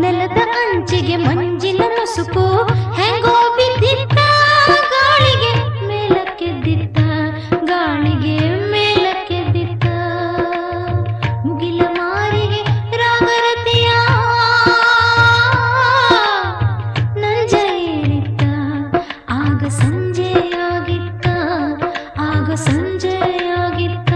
ನೆಲದ ಅಂಚಿಗೆ ಮಂಜಿನ ಮುಸುಕು ಹೆಂಗೋ ಬಿದ್ದಿತ್ತ ಗಾಳಿಗೆ ಮೇಲಕ್ಕೆದ್ದಿತ್ತ ಗಾಳಿಗೆ ಮೇಲಕ್ಕೆದ್ದಿತ್ತ ಮುಗಿಲ ಮಾರಿಗೆ ರಾಗರತಿಯ ನಂಜ ಏರಿತ್ತ ಆಗ ಸಂಜೆಯಾಗಿತ್ತ ಆಗ ಸಂಜೆಯಾಗಿತ್ತ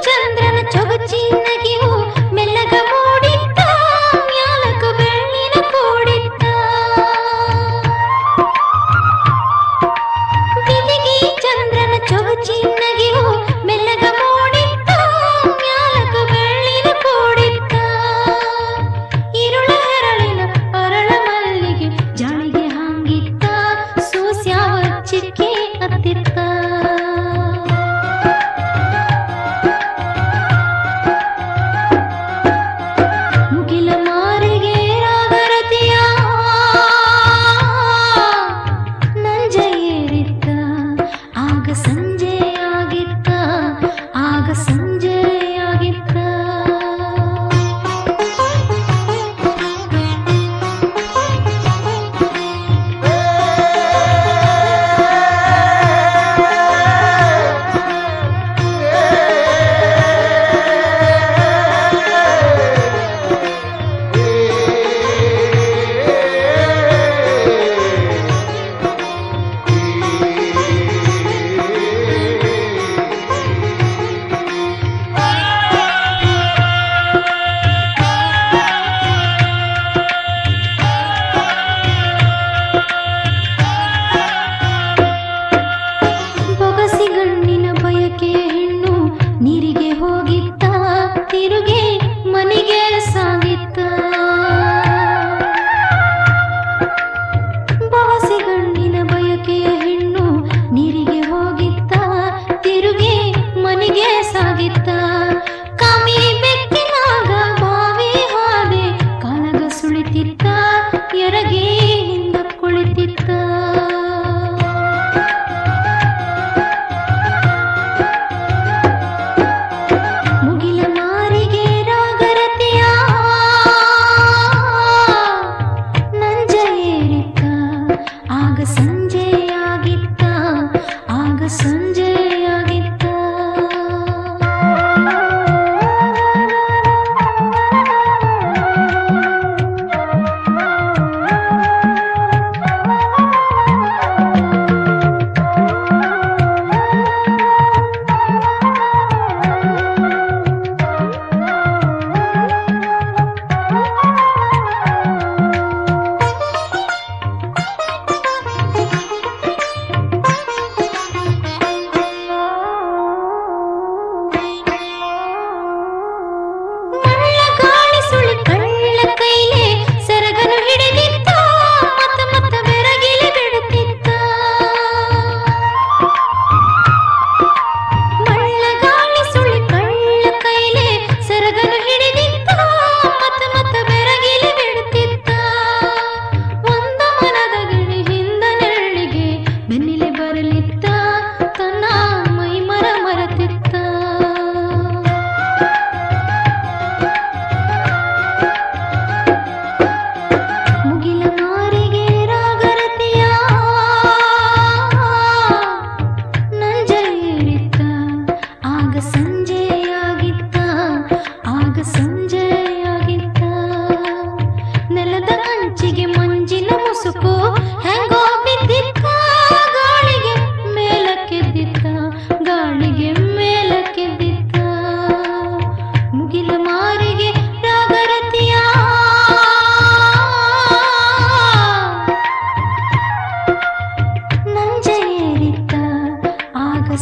ಚಂದ್ರನ ಚೊಗಚಿನಗಿಯು ಮೆಲ್ಲಗ ಮೂಡಿತ್ತ ಮ್ಯಾಲಕ ಬೆಳ್ಳಿನ ಕೂಡಿತ್ತ ಬಿದಿಗಿ ಚಂದ್ರನ ಚೊಗಚಿನಗಿಯು ಮೆಲ್ಲಗ ಮೂಡಿತ್ತ ಮ್ಯಾಲಕ ಬೆಳ್ಳಿನ ಕೂಡಿತ್ತ ಇರುಳ ಹೆರಳಿನ ಅರಳ ಮಲ್ಲಿಗೆ ಜಾಳಿಗೆ ಹಾಂಗಿತ್ತ ಸೂಸ್ಯಾವ ಚಿಕ್ಕಿ ಹತ್ತಿತ್ತ ಸಂಜೆಯಾಗಿತ್ತ ಆಗ ಸಂಜೆಯಾಗಿತ್ತ ಗಣ್ಣಿನ ಬಯಕೆ ಹೆಣ್ಣು ನೀರಿಗೆ ಹೋಗಿತ್ತ ತಿರುಗಿ ಮನೆಗೆ ಸಾಗಿತ್ತ ಬಹಸಿ ಗಣ್ಣಿನ ಬಯಕೆಯ ಹೆಣ್ಣು ನೀರಿಗೆ ಹೋಗಿತ್ತ ತಿರುಗಿ ಮನೆಗೆ ಸಾಗಿತ್ತ ಕಾಮಿ ಬೆಕ್ಕಿನಾಗ ಬಾವಿ ಹಾದೆ ಕಾಲಗ ಸುಳಿತಿತ್ತ ಎರಗಿ ಹಿಂದ ಕುಳಿತಿತ್ತ ಆಗ ಸಂಜೆಯಾಗಿತ್ತ ಆಗ ಸಂಜೆಯಾಗಿತ್ತ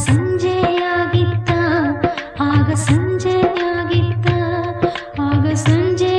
ಸಂಜೆಯಾಗಿತ್ತ ಆಗ ಸಂಜೆಯಾಗಿತ್ತ ಸಂಜೆ